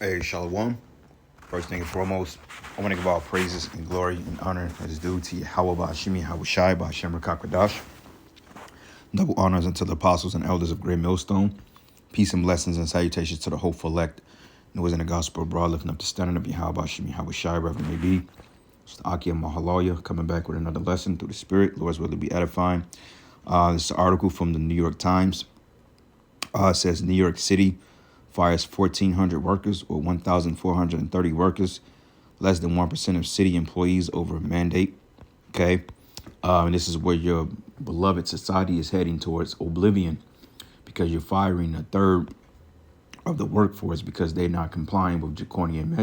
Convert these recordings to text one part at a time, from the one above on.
Hey, Shalom. First thing and foremost, I want to give all praises and glory and honor that is due to Yahweh Ba'ashimi, Hawashai, Ba'ashem Rakakwadash. Double honors unto the apostles and elders of Great Millstone. Peace and blessings and salutations to the hopeful elect. Who is in the gospel abroad, lifting up the standard of Yahweh Ba'ashimi, Hawashai, wherever it may be. It's the Akia Mahaloya coming back with another lesson through the Spirit. Lord's will to be edifying. This is an article from the New York Times. It says New York City fires 1,400 workers or 1,430 workers, less than 1% of city employees over a mandate. Okay. And this is where your beloved society is heading towards oblivion, because you're firing a third of the workforce because they're not complying with draconian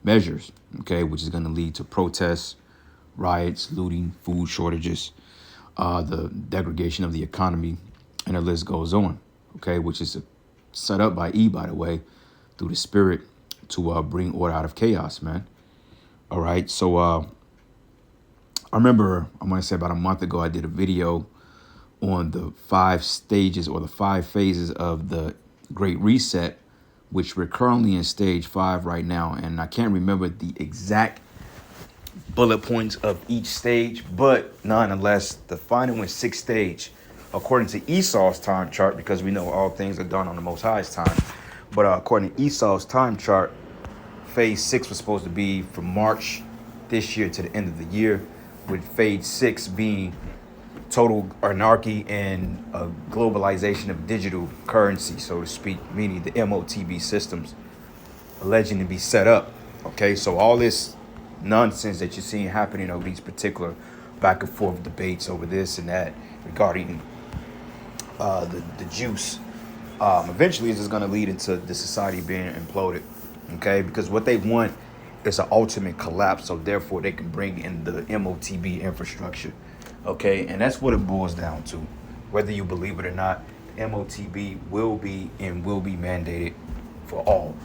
measures. Okay. Which is going to lead to protests, riots, looting, food shortages, the degradation of the economy, and the list goes on. Okay. Which is set up by by the way, through the Spirit to bring order out of chaos, man. All right. So I remember, I'm going to say about a month ago, I did a video on the 5 stages or the 5 phases of the Great Reset, which we're currently in stage 5 right now. And I can't remember the exact bullet points of each stage, but nonetheless, the final and 6th stage, according to Esau's time chart, because we know all things are done on the Most High's time. But according to Esau's time chart, phase 6 was supposed to be from March this year to the end of the year, with phase 6 being total anarchy and a globalization of digital currency, so to speak, meaning the MOTB systems alleging to be set up. Okay, so all this nonsense that you're seeing happening over these particular back and forth debates over this and that regarding the juice, eventually is just going to lead into the society being imploded. Okay, because what they want is an ultimate collapse, so therefore they can bring in the MOTB infrastructure. Okay, and that's what it boils down to. Whether you believe it or not, MOTB will be mandated for all.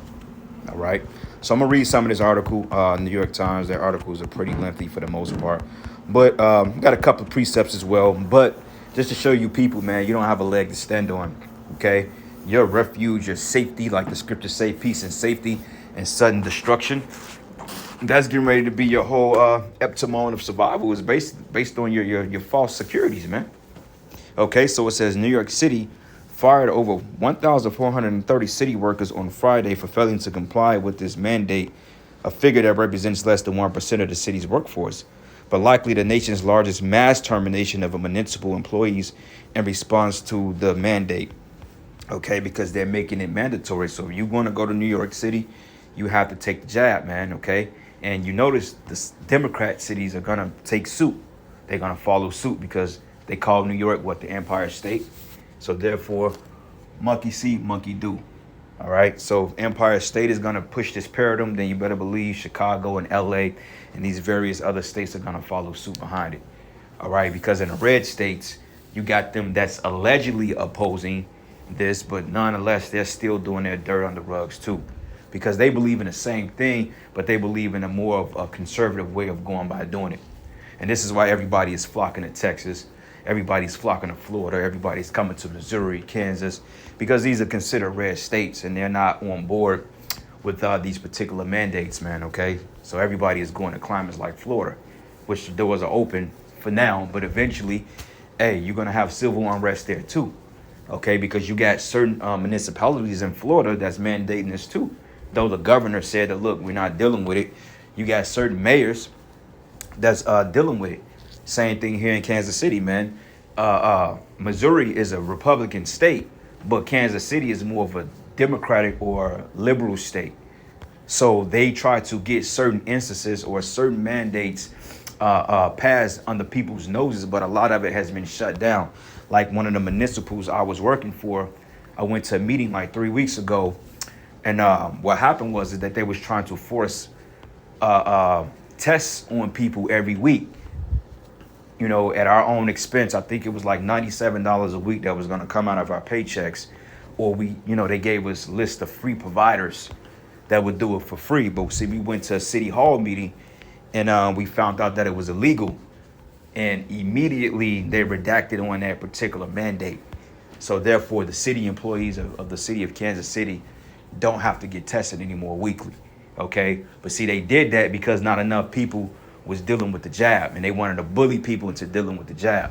All right, so I'm gonna read some of this article, New York Times. Their articles are pretty lengthy for the most part, but got a couple of precepts as well. But just to show you people, man, you don't have a leg to stand on. Okay, your refuge, your safety, like the scriptures say, peace and safety and sudden destruction. That's getting ready to be your whole epitome of survival, is based on your false securities, man. Okay, so it says New York City fired over 1,430 city workers on Friday for failing to comply with this mandate, a figure that represents less than 1% of the city's workforce, but likely the nation's largest mass termination of municipal employees in response to the mandate. Okay, because they're making it mandatory. So if you want to go to New York City, you have to take the jab, man. Okay, and you notice the Democrat cities are gonna take suit. They're gonna follow suit because they call New York what, the Empire State. So therefore, monkey see, monkey do. All right. So if Empire State is gonna push this paradigm, then you better believe Chicago and LA and these various other states are gonna follow suit behind it. All right, because in the red states, you got them that's allegedly opposing this, but nonetheless, they're still doing their dirt on the rugs too, because they believe in the same thing, but they believe in a more of a conservative way of going by doing it. And this is why everybody is flocking to Texas. Everybody's flocking to Florida. Everybody's coming to Missouri, Kansas, because these are considered red states and they're not on board with these particular mandates, man. Okay, so everybody is going to climates like Florida, which the doors are open for now, but eventually, hey, you're going to have civil unrest there too. Okay, because you got certain municipalities in Florida that's mandating this too. Though the governor said that, look, we're not dealing with it. You got certain mayors that's dealing with it. Same thing here in Kansas City, man. Missouri is a Republican state, but Kansas City is more of a Democratic or liberal state. So they try to get certain instances or certain mandates passed under people's noses, but a lot of it has been shut down. Like one of the municipals I was working for, I went to a meeting like 3 weeks ago, and what happened was that they was trying to force tests on people every week, you know, at our own expense. I think it was like $97 a week that was going to come out of our paychecks, or they gave us a list of free providers that would do it for free. But see, we went to a city hall meeting and we found out that it was illegal. And immediately they redacted on that particular mandate. So therefore, the city employees of the city of Kansas City don't have to get tested anymore weekly. Okay, but see, they did that because not enough people was dealing with the jab, and they wanted to bully people into dealing with the jab.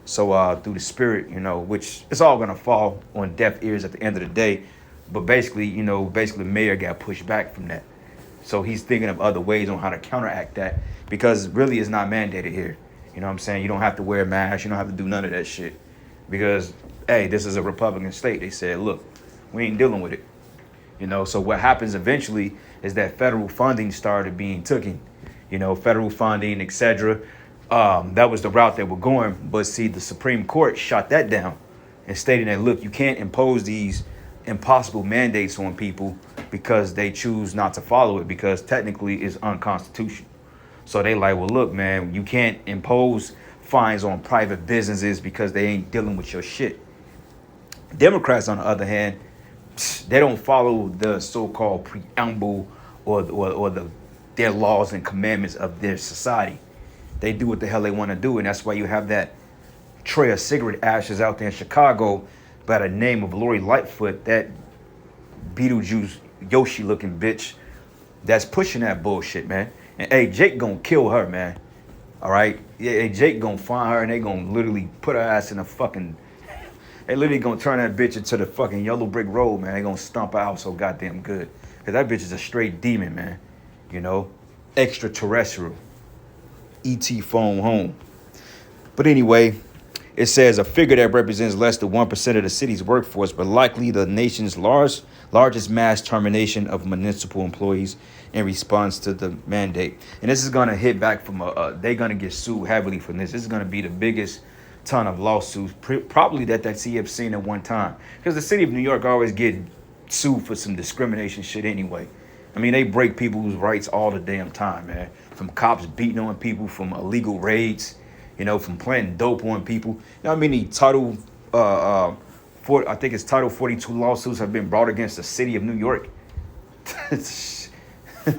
So through the spirit, which it's all gonna fall on deaf ears at the end of the day. But basically, basically, the mayor got pushed back from that. So he's thinking of other ways on how to counteract that because really it's not mandated here. You know what I'm saying? You don't have to wear a mask. You don't have to do none of that shit because, hey, this is a Republican state. They said, look, we ain't dealing with it. So what happens eventually is that federal funding started being taken, federal funding, etc. That was the route they were going. But see, the Supreme Court shot that down and stating that, look, you can't impose these impossible mandates on people because they choose not to follow it because technically it's unconstitutional. So they like, well, look, man, you can't impose fines on private businesses because they ain't dealing with your shit. Democrats, on the other hand, they don't follow the so-called preamble or their laws and commandments of their society. They do what the hell they want to do, and that's why you have that tray of cigarette ashes out there in Chicago by the name of Lori Lightfoot, that Beetlejuice Yoshi-looking bitch that's pushing that bullshit, man. And hey, Jake gonna kill her, man. All right? Yeah, hey, Jake gonna find her, and they gonna literally put her ass in a fucking... They literally gonna turn that bitch into the fucking yellow brick road, man. They gonna stomp her out so goddamn good. Because that bitch is a straight demon, man. Extraterrestrial. E.T. phone home. But anyway, it says a figure that represents less than 1% of the city's workforce, but likely the nation's largest mass termination of municipal employees in response to the mandate. And this is going to hit back from they're going to get sued heavily from this. This is going to be the biggest ton of lawsuits probably that city have seen at one time. Because the city of New York always get sued for some discrimination shit anyway. I mean, they break people's rights all the damn time, man. From cops beating on people, from illegal raids, from planting dope on people. I mean, the I think it's Title 42 lawsuits have been brought against the city of New York. But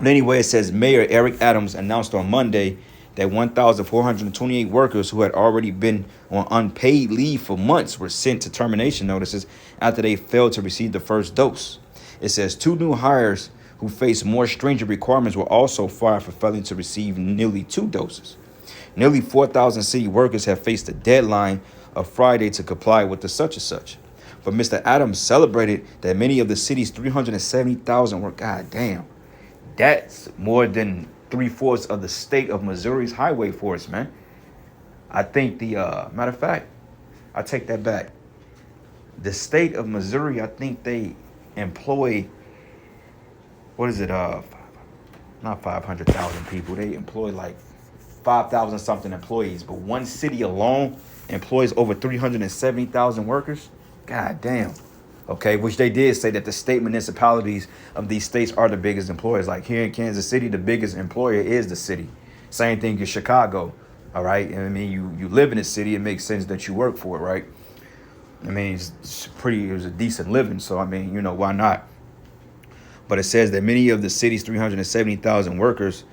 anyway, it says Mayor Eric Adams announced on Monday that 1,428 workers who had already been on unpaid leave for months were sent to termination notices after they failed to receive the first dose. It says 2 new hires who face more stringent requirements were also fired for failing to receive nearly 2 doses. Nearly 4,000 city workers have faced the deadline of Friday to comply with the such and such. But Mr. Adams celebrated that many of the city's 370,000 were, goddamn, that's more than 3/4 of the state of Missouri's highway force, man. I think matter of fact, I take that back. The state of Missouri, I think they employ, what is it, not 500,000 people. They employ like 5,000 something employees, but one city alone employs over 370,000 workers. God damn. Okay, which they did say that the state municipalities of these states are the biggest employers. Like here in Kansas City, the biggest employer is the city. Same thing in Chicago. All right, and I mean, you live in the city, it makes sense that you work for it, right? I mean, it was a decent living, so I mean, why not? But it says that many of the city's 370,000 workers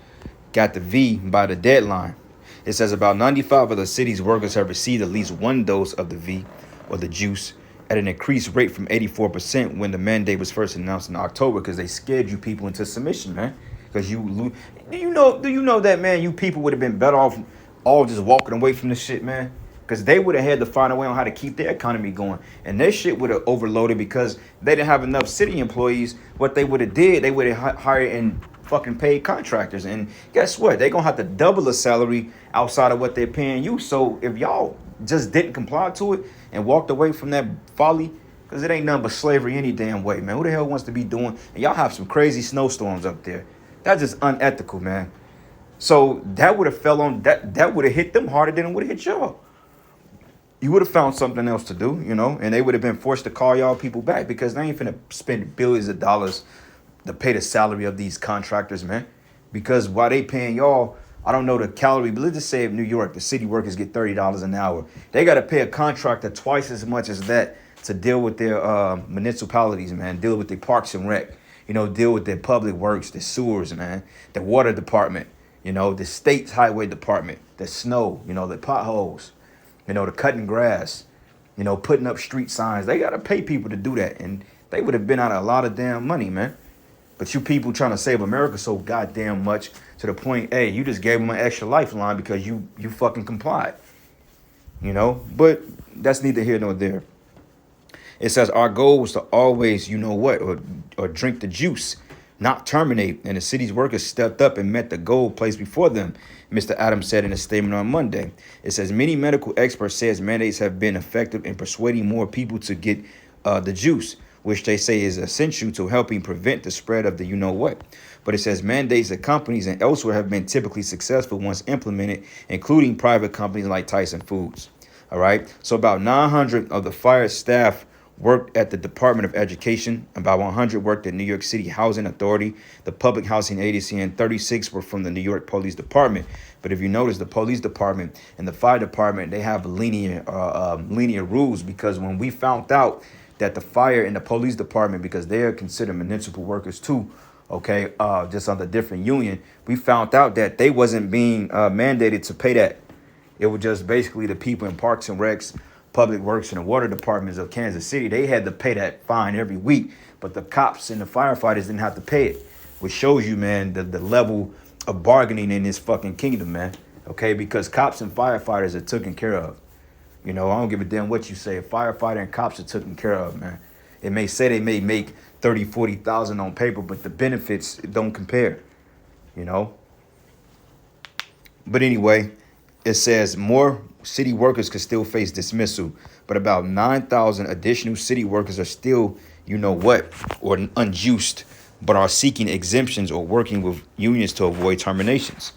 got the V by the deadline. It says about 95 of the city's workers have received at least 1 dose of the V or the juice at an increased rate from 84% when the mandate was first announced in October, because they scared you people into submission, man. Because do you know that, man, you people would have been better off all just walking away from this shit, man? Because they would have had to find a way on how to keep their economy going. And their shit would have overloaded because they didn't have enough city employees. What they would have did, they would have hired and fucking paid contractors. And guess what? They're going to have to double the salary outside of what they're paying you. So if y'all just didn't comply to it and walked away from that folly, because it ain't nothing but slavery any damn way, man. Who the hell wants to be doing? And y'all have some crazy snowstorms up there. That's just unethical, man. So that would have fell on, that would have hit them harder than it would have hit y'all. You would have found something else to do, and they would have been forced to call y'all people back because they ain't finna spend billions of dollars to pay the salary of these contractors, man. Because while they paying y'all, I don't know the calorie, but let's just say if New York, the city workers get $30 an hour. They got to pay a contractor twice as much as that to deal with their municipalities, man, deal with their parks and rec, deal with their public works, the sewers, man, the water department, the state's highway department, the snow, the potholes, the cutting grass. You know, putting up street signs. They got to pay people to do that. And they would have been out of a lot of damn money, man. But you people trying to save America so goddamn much to the point, hey, you just gave them an extra lifeline because you fucking complied. You know? But that's neither here nor there. It says our goal was to always, you know what, or drink the juice, not terminate. And the city's workers stepped up and met the goal placed before them, Mr. Adams said in a statement on Monday. It says many medical experts says mandates have been effective in persuading more people to get the juice, which they say is essential to helping prevent the spread of the you know what. But it says mandates at companies and elsewhere have been typically successful once implemented, including private companies like Tyson Foods. All right. So about 900 of the fired staff worked at the Department of Education. About 100 worked at New York City Housing Authority, the Public Housing Agency, and 36 were from the New York Police Department. But if you notice, the police department and the fire department, they have lenient rules, because when we found out that the fire and the police department, because they are considered municipal workers too, okay, just under different union, we found out that they wasn't being mandated to pay that. It was just basically the people in Parks and Recs, Public Works, and the water departments of Kansas City. They had to pay that fine every week, but the cops and the firefighters didn't have to pay it, which shows you, man, the level of bargaining in this fucking kingdom, man. Okay, because cops and firefighters are taken care of. You know, I don't give a damn what you say. A firefighter and cops are taken care of, man. It may say they may make 30, 40,000 on paper, but the benefits don't compare, you know. But anyway, it says more city workers could still face dismissal, but about 9,000 additional city workers are still, you know what, or unjuiced, but are seeking exemptions or working with unions to avoid terminations.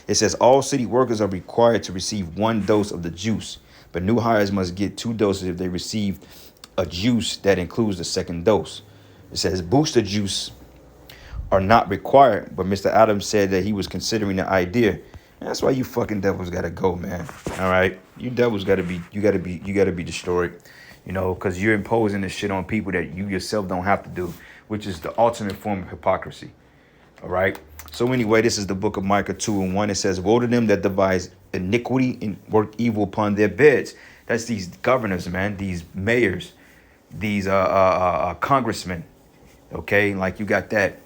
It says all city workers are required to receive 1 dose of the juice, but new hires must get 2 doses if they receive a juice that includes the 2nd dose. It says booster juice are not required, but Mr. Adams said that he was considering the idea. And that's why you fucking devils gotta go, man. All right, you devils gotta be destroyed, you know, because you're imposing this shit on people that you yourself don't have to do, which is the ultimate form of hypocrisy. All right. So anyway, this is the book of Micah 2:1. It says, woe to them that devise iniquity and work evil upon their beds. That's these governors, man, these mayors, these congressmen. Okay, like you got that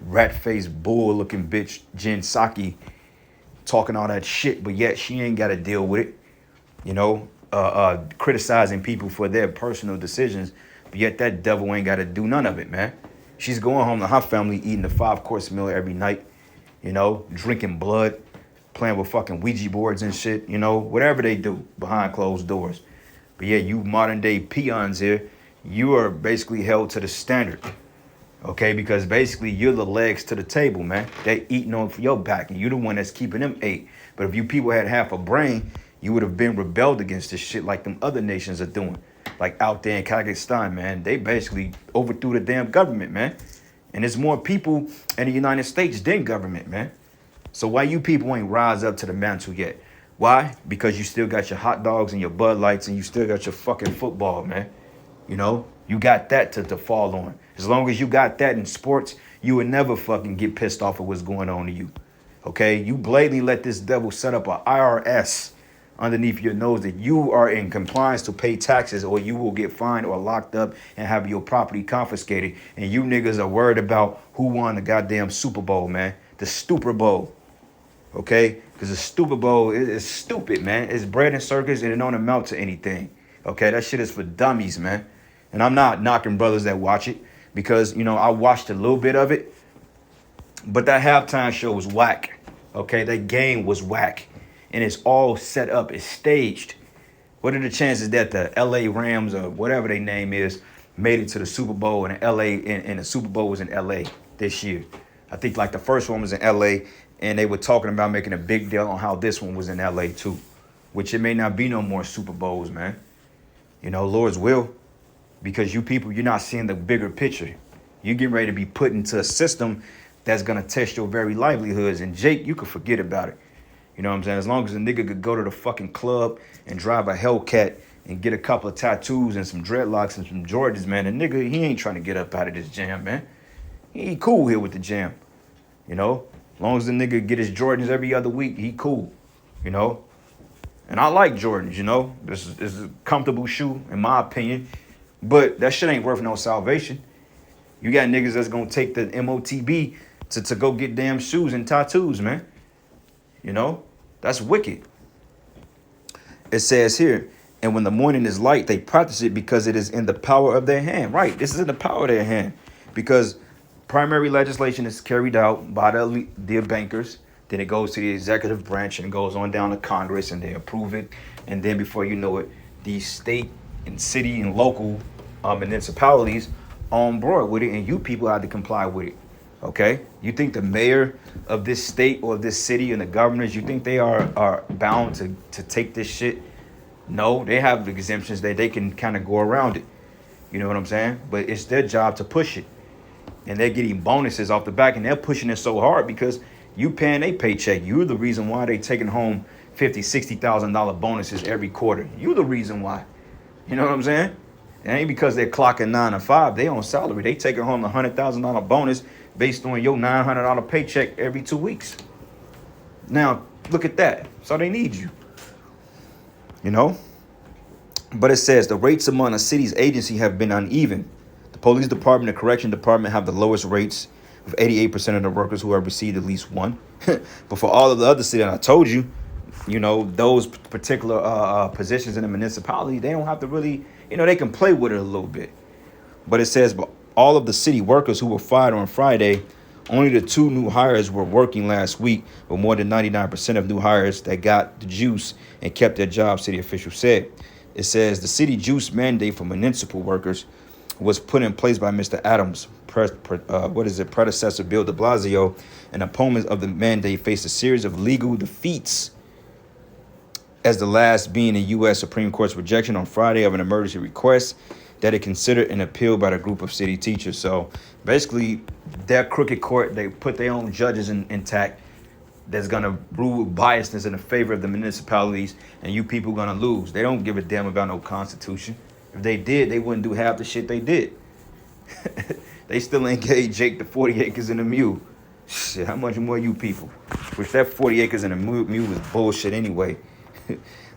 rat-faced bull-looking bitch Jen Psaki talking all that shit, but yet she ain't got to deal with it, you know, criticizing people for their personal decisions, but yet that devil ain't got to do none of it, man. She's going home to her family, eating a 5-course meal every night, you know, drinking blood, playing with fucking Ouija boards and shit, you know, whatever they do behind closed doors. But yeah, you modern day peons here, you are basically held to the standard. Okay, because basically you're the legs to the table, man. They eating on for your back, and you're the one that's keeping them ate. But if you people had half a brain, you would have been rebelled against this shit like them other nations are doing. Like out there in Kazakhstan, man, they basically overthrew the damn government, man. And there's more people in the United States than government, man. So why you people ain't rise up to the mantle yet? Why? Because you still got your hot dogs and your Bud Lights, and you still got your fucking football, man. You know, you got that to fall on. As long as you got that in sports, you would never fucking get pissed off at what's going on to you. Okay? You blatantly let this devil set up a IRS underneath your nose that you are in compliance to pay taxes, or you will get fined or locked up and have your property confiscated. And you niggas are worried about who won the goddamn Super Bowl, man. The Stupid Bowl. Okay? Because the Stupid Bowl is stupid, man. It's bread and circus, and it don't amount to anything. Okay? That shit is for dummies, man. And I'm not knocking brothers that watch it, because, you know, I watched a little bit of it, but that halftime show was whack. Okay, that game was whack, and it's all set up. It's staged. What are the chances that the LA Rams, or whatever their name is, made it to the Super Bowl, and the Super Bowl was in LA this year? I think like the first one was in LA, and they were talking about making a big deal on how this one was in LA too, which it may not be no more Super Bowls, man. You know, Lord's will. Because you people, you're not seeing the bigger picture. You're getting ready to be put into a system that's going to test your very livelihoods. And Jake, you could forget about it. You know what I'm saying? As long as a nigga could go to the fucking club and drive a Hellcat and get a couple of tattoos and some dreadlocks and some Jordans, man, a nigga, he ain't trying to get up out of this jam, man. He cool here with the jam. You know? As long as the nigga get his Jordans every other week, he cool. You know? And I like Jordans, you know. This is a comfortable shoe, in my opinion. But that shit ain't worth no salvation. You got niggas that's gonna take the MOTB to go get damn shoes and tattoos, man. You know? That's wicked. It says here, and when the morning is light, they practice it because it is in the power of their hand. Right, this is in the power of their hand. Because primary legislation is carried out by the bankers. Then it goes to the executive branch and goes on down to Congress and they approve it. And then before you know it, these state and city and local municipalities on board with it, and you people have to comply with it. Okay? You think the mayor of this state or this city and the governors, you think they are bound to take this shit? No, they have exemptions that they can kind of go around it. You know what I'm saying? But it's their job to push it. And they're getting bonuses off the back, and they're pushing it so hard because you paying a paycheck. You're the reason why they taking home $50,000-$60,000 bonuses every quarter. You're the reason why. You know what I'm saying? It ain't because they're clocking 9 to 5. They on salary. They taking home a $100,000 bonus based on your $900 paycheck every 2 weeks. Now, look at that. So they need you. You know? But it says the rates among the city's agency have been uneven. The police department and correction department have the lowest rates, with 88% of the workers who have received at least one. But for all of the other cities, I told you, you know, those particular positions in the municipality, they don't have to really, you know, they can play with it a little bit. But it says, but all of the city workers who were fired on Friday, only the 2 new hires were working last week, but more than 99% of new hires that got the juice and kept their jobs, city officials said. It says the city juice mandate for municipal workers was put in place by Mr. Adams' predecessor Bill de Blasio, and opponents of the mandate faced a series of legal defeats, as the last being the U.S. Supreme Court's rejection on Friday of an emergency request that it considered an appeal by the group of city teachers. So basically, that crooked court, they put their own judges intact that's going to rule biasness in the favor of the municipalities, and you people going to lose. They don't give a damn about no constitution. If they did, they wouldn't do half the shit they did. They still ain't gave Jake the 40 acres and a mule. Shit, how much more you people? Which that 40 acres and a mule was bullshit anyway.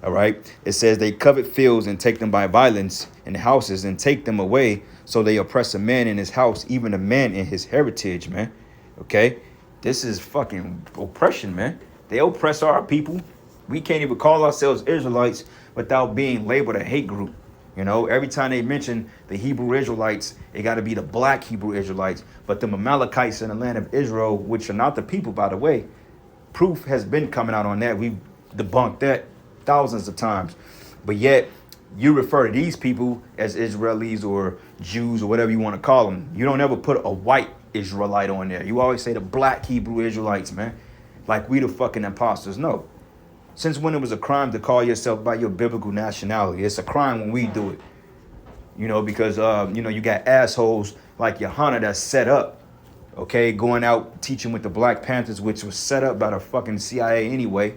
All right. It says they covet fields and take them by violence in houses and take them away. So they oppress a man in his house, even a man in his heritage, man. Okay. This is fucking oppression, man. They oppress our people. We can't even call ourselves Israelites without being labeled a hate group. You know, every time they mention the Hebrew Israelites, it got to be the black Hebrew Israelites. But the Amalekites in the land of Israel, which are not the people, by the way, proof has been coming out on that. We've debunked that thousands of times. But yet, you refer to these people as Israelis or Jews or whatever you want to call them. You don't ever put a white Israelite on there. You always say the black Hebrew Israelites, man. Like we the fucking imposters. No. Since when it was a crime to call yourself by your biblical nationality? It's a crime when we do it. You know, because, you know, you got assholes like Yohana that's set up, okay, going out teaching with the Black Panthers, which was set up by the fucking CIA anyway,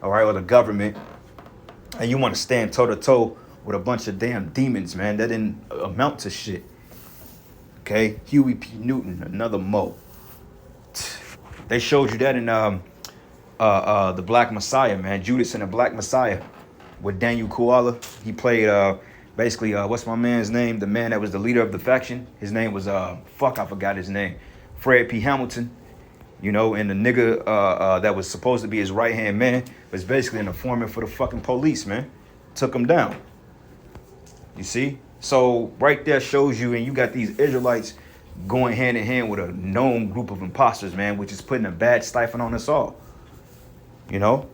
all right, or the government. And you want to stand toe-to-toe with a bunch of damn demons, man. That didn't amount to shit. Okay? Huey P. Newton, another Mo. They showed you that in the Black Messiah, man. Judas and the Black Messiah with Daniel Koala. He played basically what's my man's name? The man that was the leader of the faction. His name was I forgot his name. Fred P. Hamilton. You know, and the nigga that was supposed to be his right-hand man was basically an informant for the fucking police, man. Took him down. You see? So right there shows you, and you got these Israelites going hand in hand with a known group of imposters, man, which is putting a bad stifle on us all. You know?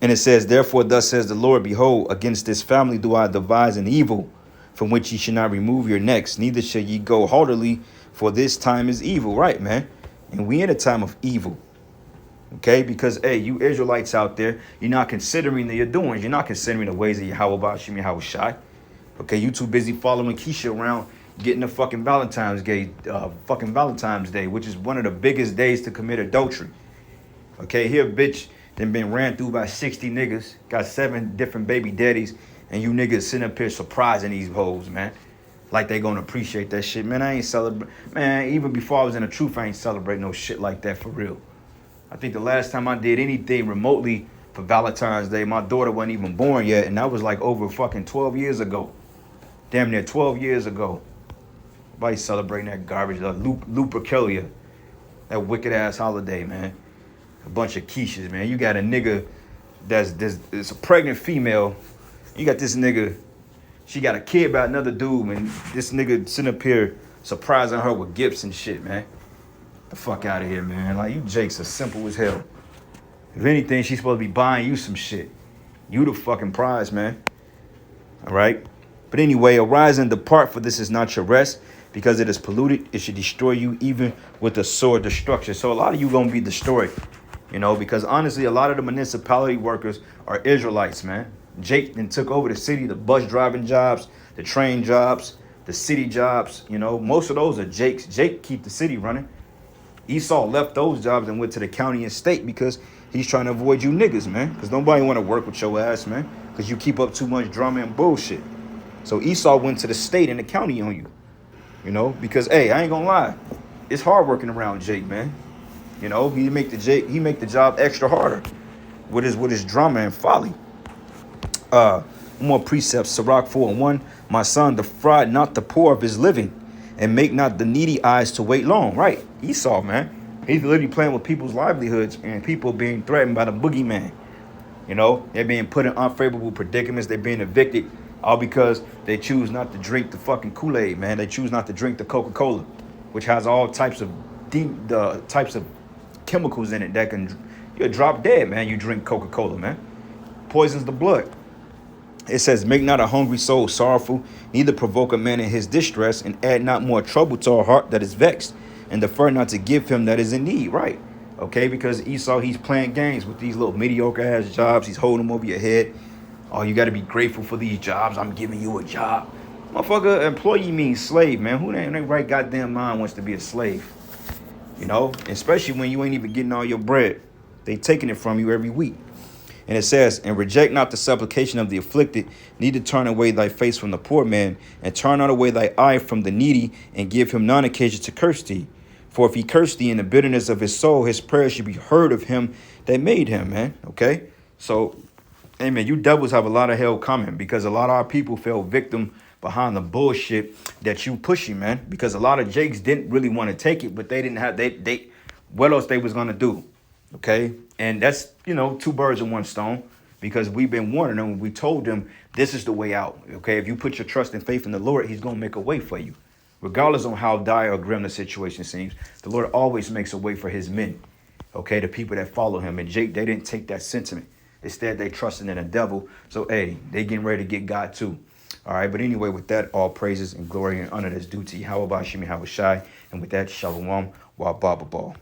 And it says, therefore, thus says the Lord, behold, against this family do I devise an evil, from which ye should not remove your necks, neither shall ye go haughtily, for this time is evil, right, man? And we in a time of evil. Okay, because, hey, you Israelites out there, you're not considering your doings. You're not considering the ways of Yahweh Shem Yahushai. Okay, you too busy following Keisha around, getting the fucking Valentine's Day, which is one of the biggest days to commit adultery. Okay, here, bitch, then been ran through by 60 niggas, got 7 different baby daddies, and you niggas sitting up here surprising these hoes, man. Like they gonna appreciate that shit. Man, I ain't celebrate. Man, even before I was in the truth, I ain't celebrate no shit like that for real. I think the last time I did anything remotely for Valentine's Day, my daughter wasn't even born yet, and that was like over fucking 12 years ago. Damn near 12 years ago. Everybody celebrating that garbage, Lupercalia, that wicked ass holiday, man. A bunch of quiches, man. You got a nigga it's a pregnant female. You got this nigga, she got a kid by another dude, and this nigga sitting up here surprising her with gifts and shit, man. The fuck out of here, man. Like, you Jakes are simple as hell. If anything, she's supposed to be buying you some shit. You the fucking prize, man. All right? But anyway, arise and depart, for this is not your rest, because it is polluted. It should destroy you even with the sword destruction. So a lot of you going to be destroyed, you know, because honestly, a lot of the municipality workers are Israelites, man. Jake then took over the city, the bus driving jobs, the train jobs, the city jobs, you know. Most of those are Jake's. Jake keep the city running. Esau left those jobs and went to the county and state because he's trying to avoid you niggas, man. Because nobody want to work with your ass, man. Because you keep up too much drama and bullshit. So Esau went to the state and the county on you. You know, because hey, I ain't gonna lie, it's hard working around Jake, man. You know, he make the job extra harder with his drama and folly. More precepts. Sirach 4:1. My son, defraud not the poor of his living, and make not the needy eyes to wait long. Right, Esau, man. He's literally playing with people's livelihoods and people being threatened by the boogeyman. You know, they're being put in unfavorable predicaments. They're being evicted, all because they choose not to drink the fucking Kool-Aid, man. They choose not to drink the Coca-Cola, which has all types of types of chemicals in it that can you'll drop dead, man. You drink Coca-Cola, man. Poisons the blood. It says, make not a hungry soul sorrowful, neither provoke a man in his distress, and add not more trouble to a heart that is vexed, and defer not to give him that is in need. Right. Okay, because Esau, he's playing games with these little mediocre ass jobs. He's holding them over your head. Oh, you got to be grateful for these jobs. I'm giving you a job. Motherfucker, employee means slave, man. Who in their right goddamn mind wants to be a slave? You know, especially when you ain't even getting all your bread. They taking it from you every week. And it says, and reject not the supplication of the afflicted, neither turn away thy face from the poor man, and turn not away thy eye from the needy, and give him none occasion to curse thee. For if he curse thee in the bitterness of his soul, his prayer should be heard of him that made him, man. Okay? So, amen, you devils have a lot of hell coming, because a lot of our people fell victim behind the bullshit that you pushing, man. Because a lot of Jakes didn't really want to take it, but they didn't have, what else they was going to do? Okay, and that's, you know, two birds with one stone, because we've been warning them. We told them this is the way out. Okay, if you put your trust and faith in the Lord, he's going to make a way for you. Regardless of how dire or grim the situation seems, the Lord always makes a way for his men. Okay, the people that follow him. And Jake, they didn't take that sentiment. Instead, they trusted in the devil. So, hey, they getting ready to get God too. All right, but anyway, with that, all praises and glory and honor that's due to Yahweh Shimi Hawashai. And with that, Shalom, Wa Baba Ball.